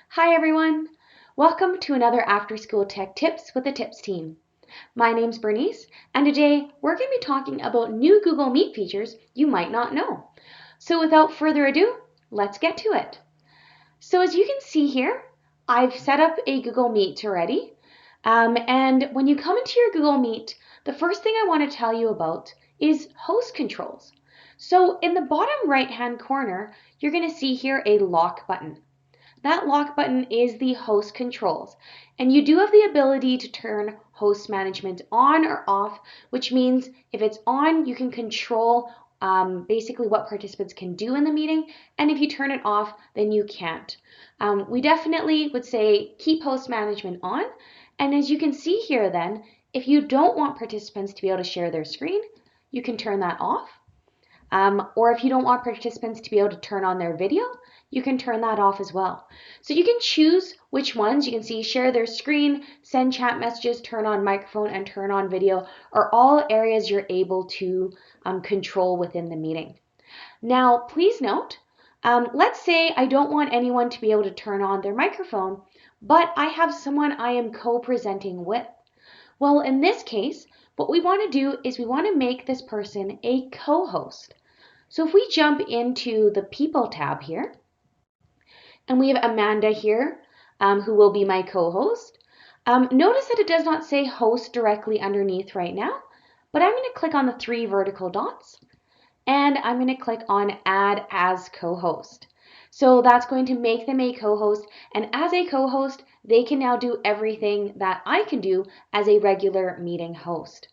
Hi everyone! Welcome to another After School Tech Tips with the Tips team. My name's Bernice, and today we're going to be talking about new Google Meet features you might not know. So without further ado, let's get to it. So as you can see here, I've set up a Google Meet already. And when you come into your Google Meet, the first thing I want to tell you about is host controls. So in the bottom right-hand corner, you're going to see here a lock button. That lock button is the host controls, and you do have the ability to turn host management on or off, which means if it's on, you can control basically what participants can do in the meeting, and if you turn it off, then you can't. We definitely would say keep host management on, and as you can see here then, if you don't want participants to be able to share their screen, you can turn that off. Or if you don't want participants to be able to turn on their video, you can turn that off as well. So you can choose which ones. You can see share their screen, send chat messages, turn on microphone, and turn on video are all areas you're able to control within the meeting. Now, please note, let's say I don't want anyone to be able to turn on their microphone, but I have someone I am co-presenting with. Well, in this case, what we want to do is we want to make this person a co-host. So if we jump into the People tab here, and we have Amanda here, who will be my co-host. Notice that it does not say host directly underneath right now, but I'm going to click on the three vertical dots, and I'm going to click on Add as Co-host. So that's going to make them a co-host, and as a co-host, they can now do everything that I can do as a regular meeting host.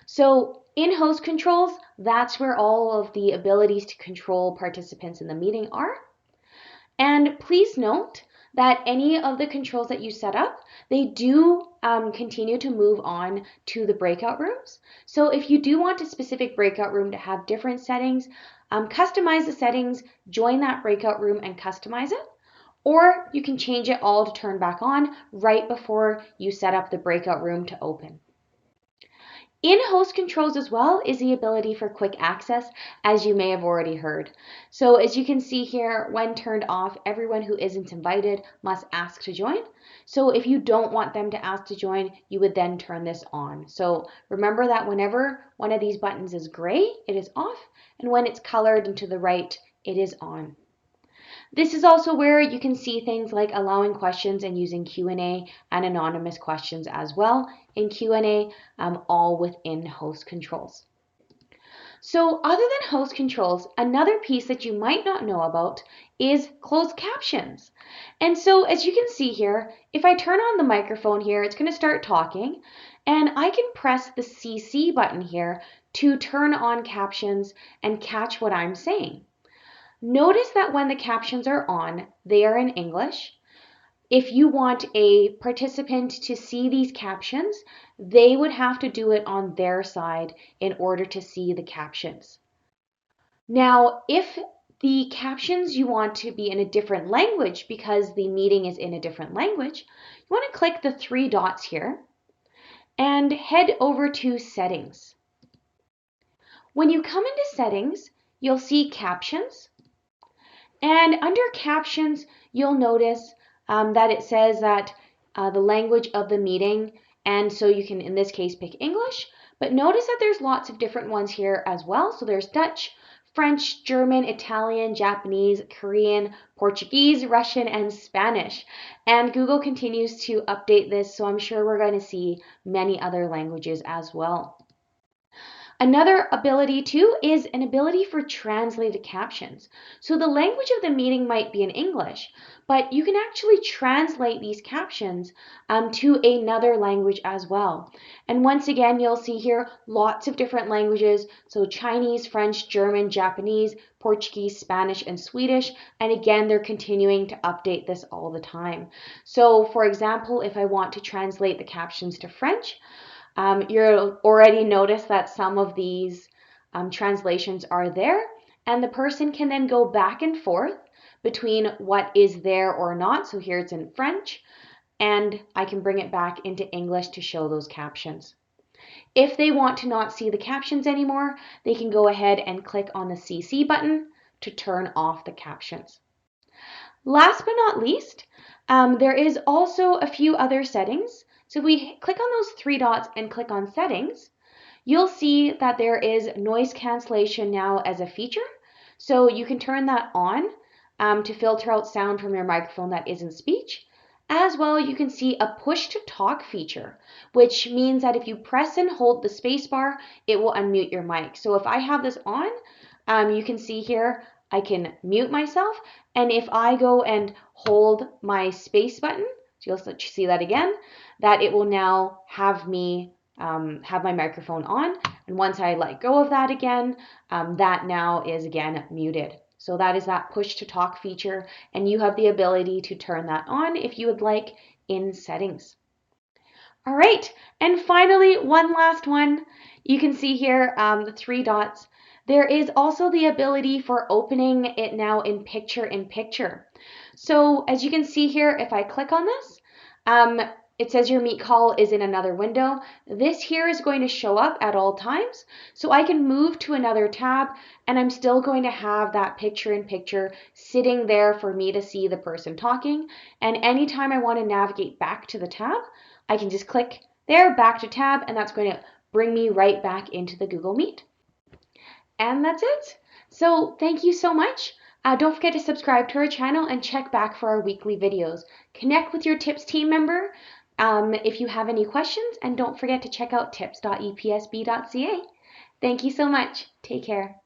So in host controls, that's where all of the abilities to control participants in the meeting are. And please note that any of the controls that you set up, they do continue to move on to the breakout rooms. So if you do want a specific breakout room to have different settings, customize the settings, join that breakout room and customize it. Or you can change it all to turn back on right before you set up the breakout room to open. In host controls as well is the ability for quick access, as you may have already heard. So as you can see here, when turned off, everyone who isn't invited must ask to join. So if you don't want them to ask to join, you would then turn this on. So remember that whenever one of these buttons is gray, it is off, and when it's colored and to the right, it is on. This is also where you can see things like allowing questions and using Q&A and anonymous questions as well in Q&A, all within host controls. So other than host controls, another piece that you might not know about is closed captions. And so as you can see here, if I turn on the microphone here, it's going to start talking, and I can press the CC button here to turn on captions and catch what I'm saying. Notice that when the captions are on, they are in English. If you want a participant to see these captions, they would have to do it on their side in order to see the captions. Now, if the captions you want to be in a different language because the meeting is in a different language, you want to click the three dots here and head over to Settings. When you come into Settings, you'll see Captions. And under captions, you'll notice that it says that the language of the meeting, and so you can, in this case, pick English, but notice that there's lots of different ones here as well. So there's Dutch, French, German, Italian, Japanese, Korean, Portuguese, Russian, and Spanish. And Google continues to update this, so I'm sure we're going to see many other languages as well. Another ability too is an ability for translated captions. So the language of the meeting might be in English, but you can actually translate these captions to another language as well. And once again, you'll see here lots of different languages. So Chinese, French, German, Japanese, Portuguese, Spanish, and Swedish. And again, they're continuing to update this all the time. So for example, if I want to translate the captions to French, you'll already notice that some of these translations are there, and the person can then go back and forth between what is there or not. So here it's in French, and I can bring it back into English to show those captions. If they want to not see the captions anymore, they can go ahead and click on the CC button to turn off the captions. Last but not least, there is also a few other settings. So if we click on those three dots and click on settings, you'll see that there is noise cancellation now as a feature. So you can turn that on to filter out sound from your microphone that isn't speech. As well, you can see a push to talk feature, which means that if you press and hold the space bar, it will unmute your mic. So if I have this on, you can see here, I can mute myself. And if I go and hold my space button, so you'll see that again, that it will now have me have my microphone on. And once I let go of that again, that now is again muted. So that is that push to talk feature, and you have the ability to turn that on if you would like in settings. All right, and finally, one last one. You can see here the three dots. There is also the ability for opening it now in picture. So as you can see here, if I click on this, it says your meet call is in another window. This here is going to show up at all times. So I can move to another tab and I'm still going to have that picture in picture sitting there for me to see the person talking. And anytime I want to navigate back to the tab, I can just click there, back to tab, and that's going to bring me right back into the Google Meet. And that's it. So thank you so much. Don't forget to subscribe to our channel and check back for our weekly videos. Connect with your TIPS team member if you have any questions, and don't forget to check out tips.epsb.ca. Thank you so much. Take care.